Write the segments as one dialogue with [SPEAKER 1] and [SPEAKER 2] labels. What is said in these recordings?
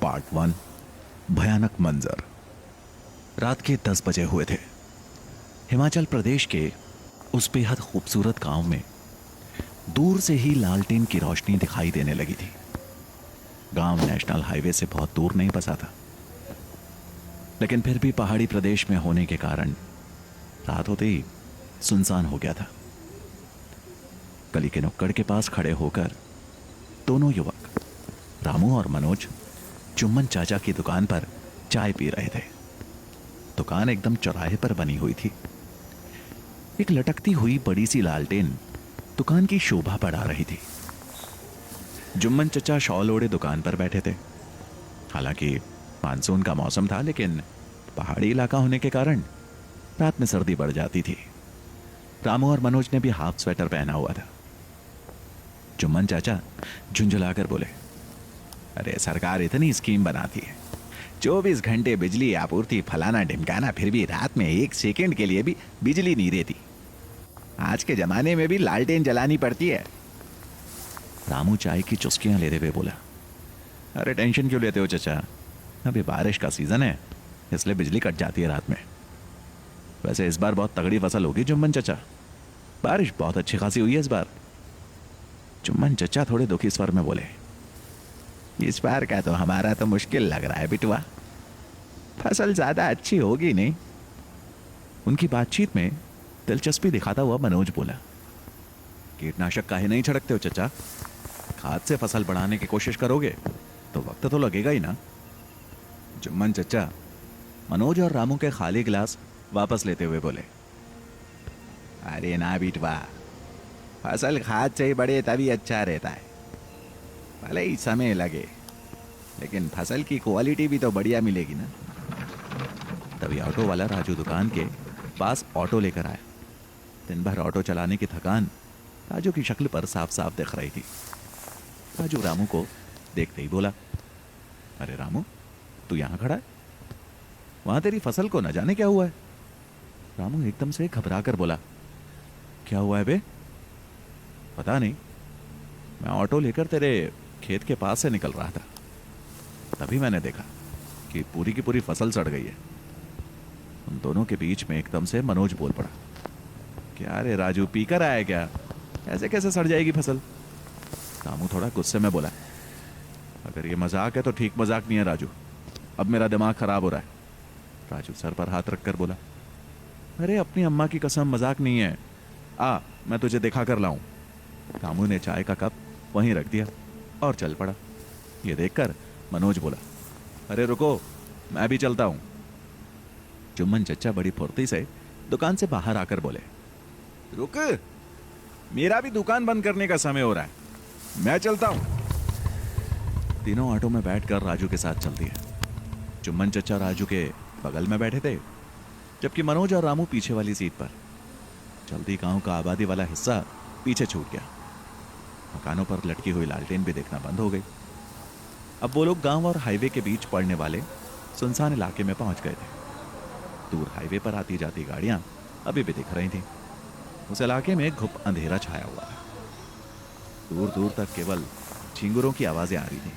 [SPEAKER 1] Part 1। भयानक मंजर। रात के 10 बजे हुए थे। हिमाचल प्रदेश के उस बेहद खूबसूरत गांव में दूर से ही लालटेन की रोशनी दिखाई देने लगी थी। गांव नेशनल हाईवे से बहुत दूर नहीं बसा था, लेकिन फिर भी पहाड़ी प्रदेश में होने के कारण रात होते ही सुनसान हो गया था। गली के नुक्कड़ के पास खड़े होकर दोनों युवक रामू और मनोज चुम्मन चाचा की दुकान पर चाय पी रहे थे। दुकान एकदम चौराहे पर बनी हुई थी। एक लटकती हुई बड़ी सी लालटेन दुकान की शोभा बढ़ा रही थी। जुम्मन चचा शॉल ओढ़े दुकान पर बैठे थे। हालांकि मानसून का मौसम था, लेकिन पहाड़ी इलाका होने के कारण रात में सर्दी बढ़ जाती थी। रामू और मनोज ने भी हाफ स्वेटर पहना हुआ था। जुम्मन चाचा झुंझुलाकर बोले, अरे सरकार इतनी स्कीम बनाती है, 24 घंटे बिजली आपूर्ति फलाना ढिमकाना, फिर भी रात में 1 सेकंड के लिए भी बिजली नहीं रहती। आज के जमाने में भी लालटेन जलानी पड़ती है। रामू चाय की चुस्कियां लेते हुए बोला, अरे टेंशन क्यों लेते हो चचा, अभी बारिश का सीजन है, इसलिए बिजली कट जाती है रात में। वैसे इस बार बहुत तगड़ी फसल होगी जुम्मन चचा, बारिश बहुत अच्छी खासी हुई है इस बार। जुम्मन चचा थोड़े दुखी स्वर में बोले, इस बार का तो हमारा तो मुश्किल लग रहा है बिटवा, फसल ज्यादा अच्छी होगी नहीं। उनकी बातचीत में दिलचस्पी दिखाता हुआ मनोज बोला, कीटनाशक काहे नहीं छिड़कते हो चचा, खाद से फसल बढ़ाने की कोशिश करोगे तो वक्त तो लगेगा ही ना। जुम्मन चचा मनोज और रामू के खाली गिलास वापस लेते हुए बोले, अरे ना बिटवा, फसल खाद से ही बढ़े तभी अच्छा रहता है। भले ही समय लगे, लेकिन फसल की क्वालिटी भी तो बढ़िया मिलेगी ना। तभी ऑटो वाला राजू दुकान के पास ऑटो लेकर आया। दिन भर ऑटो चलाने की थकान राजू की शक्ल पर साफ साफ दिख रही थी। राजू रामू को देखते ही बोला, अरे रामू, तू यहां खड़ा है, वहां तेरी फसल को न जाने क्या हुआ है। रामू एकदम से घबरा कर बोला, क्या हुआ है बे? पता नहीं, मैं ऑटो लेकर तेरे खेत के पास से निकल रहा था, तभी मैंने देखा कि पूरी की पूरी फसल सड़ गई है। उन दोनों के बीच में एकदम से मनोज बोल पड़ा, क्या रे राजू, पीकर आया क्या? ऐसे कैसे सड़ जाएगी फसल? रामू थोड़ा गुस्से में बोला, अगर ये मजाक है तो ठीक मजाक नहीं है राजू, अब मेरा दिमाग खराब हो रहा है। राजू सर पर हाथ रखकर बोला, अरे अपनी अम्मा की कसम, मजाक नहीं है, आ मैं तुझे दिखा कर लाऊं। रामू ने चाय का कप वहीं रख दिया और चल पड़ा। ये देखकर मनोज बोला, अरे रुको, मैं भी चलता हूं। जुम्मन चचा बड़ी फुर्ती से दुकान से बाहर आकर बोले, रुक, मेरा भी दुकान बंद करने का समय हो रहा है, मैं चलता हूं। तीनों ऑटो में बैठकर राजू के साथ चल दिए। जुम्मन चचा राजू के बगल में बैठे थे, जबकि मनोज और रामू पीछे वाली सीट पर। जल्दी गांव का आबादी वाला हिस्सा पीछे छूट गया। मकानों पर लटकी हुई लालटेन भी देखना बंद हो गई। अब वो लोग गांव और हाईवे के बीच पड़ने वाले सुनसान इलाके में पहुंच गए थे। दूर हाईवे पर आती जाती गाड़ियां अभी भी दिख रही थीं। उस इलाके में घुप अंधेरा छाया हुआ था। दूर दूर तक केवल झींगुरों की आवाजें आ रही थी।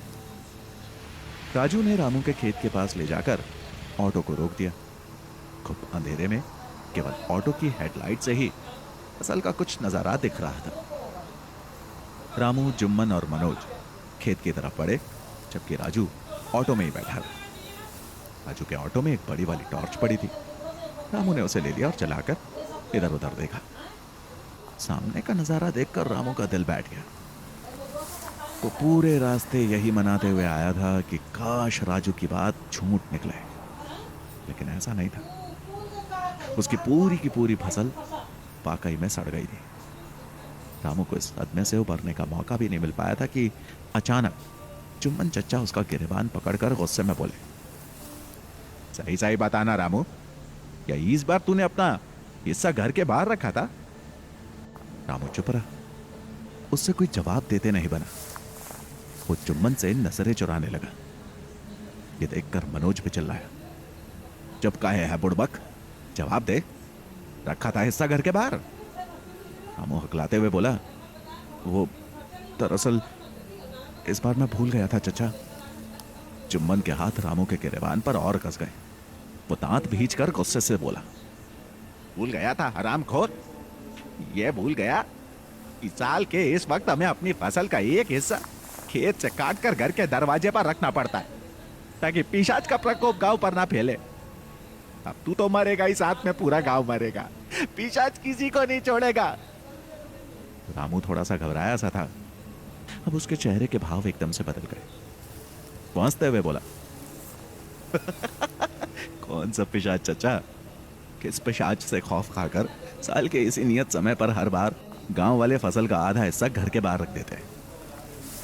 [SPEAKER 1] राजू ने रामू के खेत के पास ले जाकर ऑटो को रोक दिया। घुप अंधेरे में केवल ऑटो की हेडलाइट से ही फसल का कुछ नजारा दिख रहा था। रामू, जुम्मन और मनोज खेत की तरफ बढ़े, जबकि राजू ऑटो में ही बैठा था। राजू के ऑटो में एक बड़ी वाली टॉर्च पड़ी थी। रामू ने उसे ले लिया और चलाकर इधर उधर देखा। सामने का नजारा देखकर रामू का दिल बैठ गया। वो पूरे रास्ते यही मनाते हुए आया था कि काश राजू की बात झूठ निकले, लेकिन ऐसा नहीं था। उसकी पूरी की पूरी फसल वाकई में सड़ गई थी। रामू को इस सदमे से उभरने का मौका भी नहीं मिल पाया था कि अचानक जुम्मन चचा उसका गिरेबान पकड़कर गुस्से में बोले, सही सही बताना रामू, क्या इस बार तूने अपना हिस्सा घर के बाहर रखा था? रामू चुप रहा। उससे कोई जवाब देते नहीं बना। वो जुम्मन से नजरें चुराने लगा। ये देखकर मनोज भी चिल्लाया, जब काहे है बुड़बक, जवाब दे, रखा था हिस्सा घर के बाहर? रामू हकलाते हुए बोला, वो दरअसल इस बार मैं भूल गया था चचा। जुम्मन के हाथ रामू के गिरेबान पर और कस गए। वो दांत भींच कर गुस्से से बोला, भूल गया था हरामखोर, ये भूल गया कि साल के इस वक्त हमें अपनी फसल का एक हिस्सा खेत से काटकर घर के दरवाजे पर रखना पड़ता है ताकि पिशाच का प्रकोप गांव पर ना फैले। अब तू तो मरेगा ही, साथ में पूरा गांव मरेगा, पिशाच किसी को नहीं छोड़ेगा। रामू थोड़ा सा घबराया सा था। अब उसके चेहरे के भाव एकदम से बदल गए। पहुंचते हुए बोला, कौन सा पिशाच चचा? किस पिशाच से खौफ खाकर साल के इसी नियत समय पर हर बार गांव वाले फसल का आधा हिस्सा घर के बाहर रख देते हैं?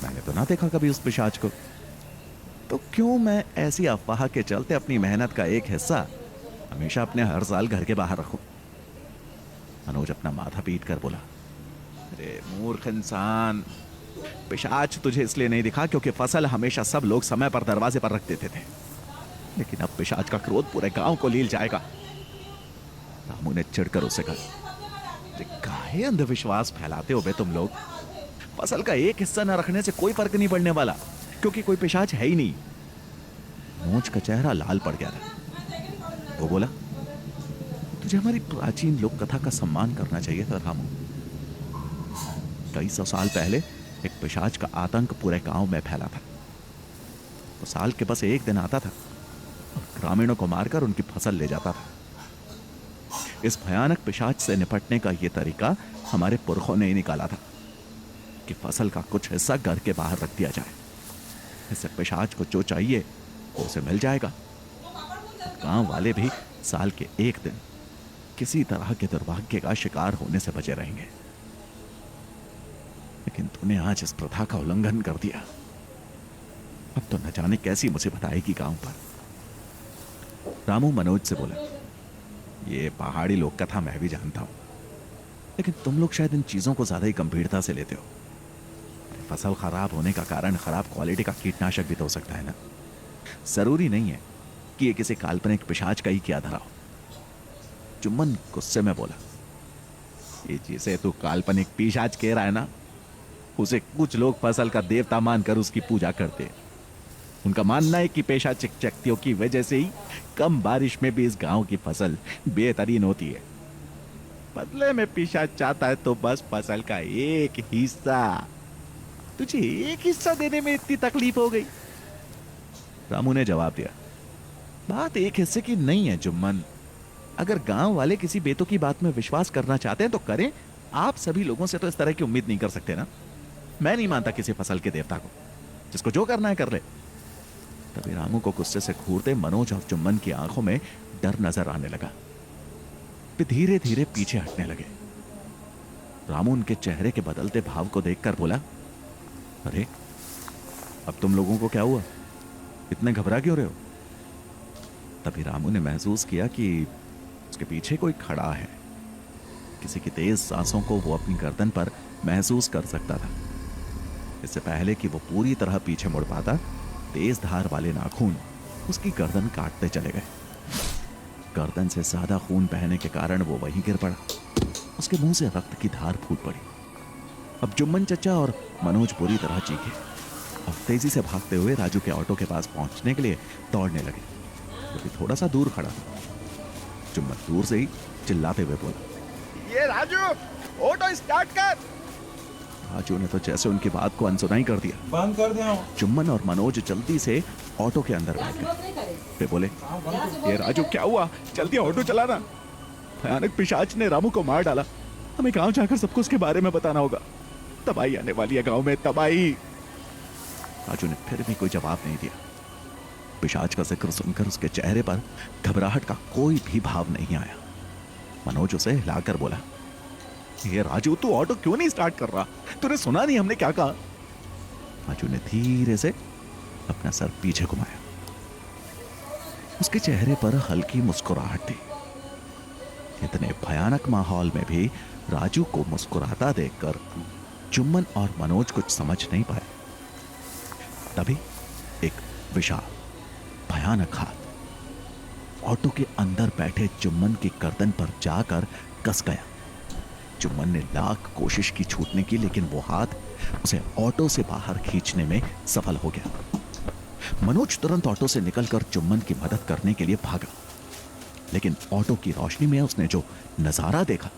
[SPEAKER 1] मैंने तो ना देखा कभी उस पिशाच को। तो क्यों मैं ऐसी अफवाह के चलते अपनी मेहनत का एक हिस्सा हमेशा अपने हर साल घर के बाहर रखूं? मनोज अपना माथा पीट कर बोला, अरे मूर्ख इंसान, पिशाच तुझे इसलिए नहीं दिखा क्योंकि फसल हमेशा सब लोग समय पर दरवाजे पर रख देते थे, लेकिन अब पिशाच का क्रोध पूरे गांव को लील जाएगा। रामू ने चिढ़कर उसे कहा, काहे अंधविश्वास फैलाते हो बे तुम लोग? फसल का एक हिस्सा न रखने से कोई फर्क नहीं पड़ने वाला, क्योंकि कोई पिशाच है ही नहीं। मनोज का चेहरा लाल पड़ गया था। वो बोला, तुझे हमारी प्राचीन लोक कथा का सम्मान करना चाहिए था रामू। कई सौ साल पहले एक पिशाच का आतंक पूरे गांव में फैला था। वो साल के बस एक दिन आता था और ग्रामीणों को मारकर उनकी फसल ले जाता था। इस भयानक पिशाच से निपटने का यह तरीका हमारे पुरखों ने ही निकाला था कि फसल का कुछ हिस्सा घर के बाहर रख दिया जाए। इससे पिशाच को जो चाहिए वो उसे मिल जाएगा। गांव वाले भी साल के एक दिन किसी तरह के दुर्भाग्य का शिकार होने से बचे रहेंगे। लेकिन तूने आज इस प्रथा का उल्लंघन कर दिया। अब तो न जाने कैसी मुसीबत आएगी गांव पर। रामू मनोज से बोला, ये पहाड़ी लोक कथा मैं भी जानता हूं, लेकिन तुम लोग शायद इन चीजों को ज्यादा ही गंभीरता से लेते हो। फसल खराब होने का कारण खराब क्वालिटी का कीटनाशक भी तो हो सकता है ना। जरूरी नहीं है कि ये किसी काल्पनिक पिशाच का ही किया धरा हो। जुम्मन गुस्से में बोला, ये जिसे तू काल्पनिक पिशाच कह रहा है ना, उसे कुछ लोग फसल का देवता मानकर उसकी पूजा करते हैं। उनका मानना है कि पिशाचिक शक्तियों की वजह से ही कम बारिश में भी इस गांव की फसल बेहतरीन होती है। बदले में पिशाच चाहता है तो बस फसल का एक हिस्सा। तुझे एक हिस्सा देने में इतनी तकलीफ हो गई? रामू ने जवाब दिया, बात एक हिस्से की नहीं है जुम्मन। अगर गांव वाले किसी बेतों की बात में विश्वास करना चाहते हैं तो करें। आप सभी लोगों से तो इस तरह की उम्मीद नहीं कर सकते ना। मैं नहीं मानता किसी फसल के देवता को, जिसको जो करना है कर ले। तभी रामू को गुस्से से घूरते मनोज और जुम्मन की आंखों में डर नजर आने लगा। वे धीरे धीरे पीछे हटने लगे। रामू उनके चेहरे के बदलते भाव को देखकर बोला, अरे अब तुम लोगों को क्या हुआ? इतने घबरा क्यों रहे हो? तभी रामू ने महसूस किया कि उसके पीछे कोई खड़ा है। किसी की तेज सांसों को वो अपनी गर्दन पर महसूस कर सकता था। इससे पहले कि वो पूरी तरह पीछे मुड़ पाता, तेज धार वाले नाखून उसकी गर्दन काटते चले गए। गर्दन से ज्यादा खून बहने के कारण वो वहीं गिर पड़ा। उसके मुंह से रक्त की धार फूट पड़ी। अब जुम्मन चचा और मनोज बुरी तरह चीखे और तेजी से भागते हुए राजू के ऑटो के पास पहुंचने के लिए दौड़ने लगे। वो भी थोड़ा सा दूर खड़ा था। जुम्मन दूर से ही चिल्लाते हुए बोला, ये राजू, ऑटो स्टार्ट कर। राजू ने तो जैसे उनकी बात को अनसुनाई कर दिया।
[SPEAKER 2] बंद कर दिया।
[SPEAKER 1] जुम्मन और मनोज जल्दी से ऑटो के अंदर बैठ गए। वे बोले, ये राजू क्या हुआ? जल्दी ऑटो चलाना। भयानक पिशाच ने रामू को मार डाला। हमें गांव जाकर सबको उसके बारे में बताना होगा। तबाही आने वाली है गांव में, तबाही। राजू ने फिर भी कोई जवाब नहीं दिया। पिशाच का जिक्र सुनकर उसके चेहरे पर घबराहट का कोई भी भाव नहीं आया। मनोज उसे हिलाकर बोला, ये राजू, तू ऑटो क्यों नहीं स्टार्ट कर रहा? तूने सुना नहीं हमने क्या कहा? राजू ने धीरे से अपना सर पीछे घुमाया। उसके चेहरे पर हल्की मुस्कुराहट थी। इतने भयानक माहौल में भी राजू को मुस्कुराता देखकर जुम्मन और मनोज कुछ समझ नहीं पाए। तभी एक विशाल भयानक हाथ ऑटो के अंदर बैठे जुम्मन की गर्दन पर जाकर कस गया। जुम्मन ने लाख कोशिश की छूटने की, लेकिन वो हाथ उसे ऑटो से बाहर खींचने में सफल हो गया। मनोज तुरंत ऑटो से निकलकर चुम्बन की मदद करने के लिए भागा, लेकिन ऑटो की रोशनी में उसने जो नजारा देखा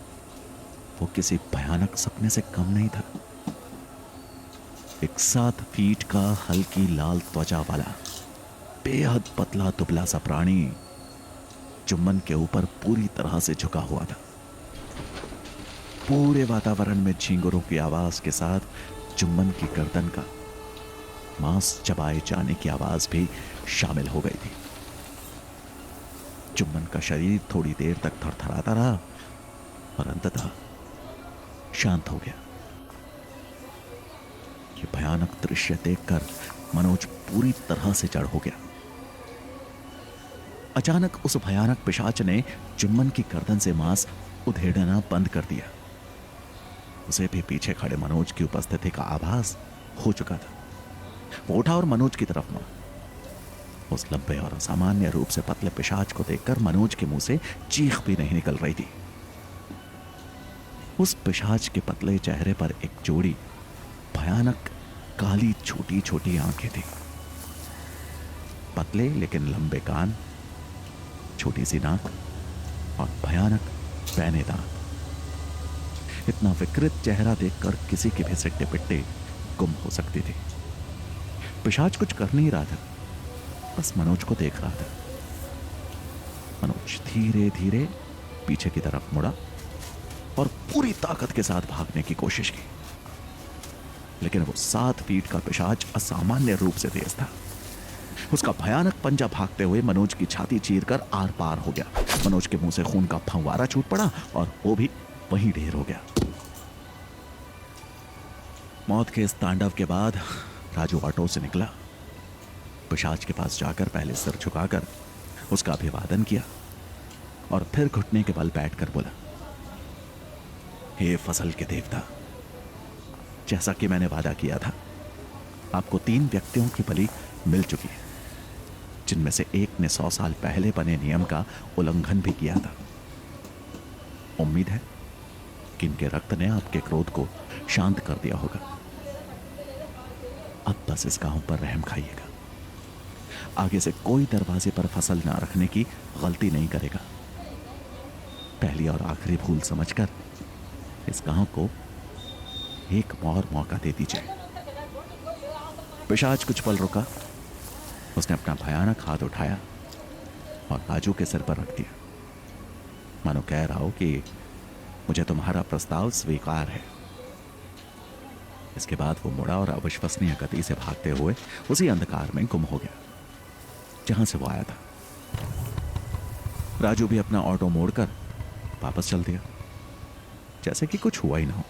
[SPEAKER 1] वो किसी भयानक सपने से कम नहीं था। एक 7 फीट का हल्की लाल त्वचा वाला बेहद पतला दुबला सा प्राणी चुम्बन के ऊपर पूरी तरह से झुका हुआ था। पूरे वातावरण में झींगुरों की आवाज के साथ चुम्बन की गर्दन का मांस चबाए जाने की आवाज भी शामिल हो गई थी। चुम्बन का शरीर थोड़ी देर तक थरथराता रहा और अंततः शांत हो गया। ये भयानक दृश्य देखकर मनोज पूरी तरह से जड़ हो गया। अचानक उस भयानक पिशाच ने चुम्बन की गर्दन से मांस उधेड़ना बंद कर दिया। उसे भी पीछे खड़े मनोज की उपस्थिति का आभास हो चुका था। वो उठा और मनोज की तरफ मुड़ा। उस लंबे और असामान्य रूप से पतले पिशाच को देखकर मनोज के मुंह से चीख भी नहीं निकल रही थी। उस पिशाच के पतले चेहरे पर एक जोड़ी भयानक काली छोटी छोटी आंखें थी, पतले लेकिन लंबे कान, छोटी सी नाक और भयानक पैने दांत। इतना विकृत चेहरा देखकर किसी के भी सिट्टे पिट्टे गुम हो सकती थी। पिशाच कुछ कर नहीं रहा था, बस मनोज को देख रहा था। मनोज धीरे धीरे पीछे की तरफ मुड़ा और पूरी ताकत के साथ भागने की कोशिश की, लेकिन वो 7 फीट का पिशाच असामान्य रूप से तेज था। उसका भयानक पंजा भागते हुए मनोज की छाती चीरकर आर पार हो गया। मनोज के मुंह से खून का फंवारा छूट पड़ा और वो भी वहीं ढेर हो गया। मौत के इस तांडव के बाद राजू ऑटो से निकला। पिशाच के पास जाकर पहले सिर झुकाकर उसका अभिवादन किया और फिर घुटने के बल बैठकर बोला, हे फसल के देवता, जैसा कि मैंने वादा किया था, आपको 3 व्यक्तियों की बलि मिल चुकी है, जिनमें से एक ने 100 साल पहले बने नियम का उल्लंघन भी किया था। उम्मीद है कि इनके रक्त ने आपके क्रोध को शांत कर दिया होगा। अब बस इस गांव पर रहम खाइएगा। आगे से कोई दरवाजे पर फसल ना रखने की गलती नहीं करेगा। पहली और आखिरी भूल समझकर इस गांव को एक और मौका दे दीजिए। पिशाच कुछ पल रुका, उसने अपना भयानक हाथ उठाया और राजू के सिर पर रख दिया, मानो कह रहा हो कि मुझे तुम्हारा प्रस्ताव स्वीकार है। इसके बाद वो मुड़ा और अविश्वसनीय गति से भागते हुए उसी अंधकार में गुम हो गया जहां से वो आया था। राजू भी अपना ऑटो मोड़कर वापस चल दिया, जैसे कि कुछ हुआ ही ना हो।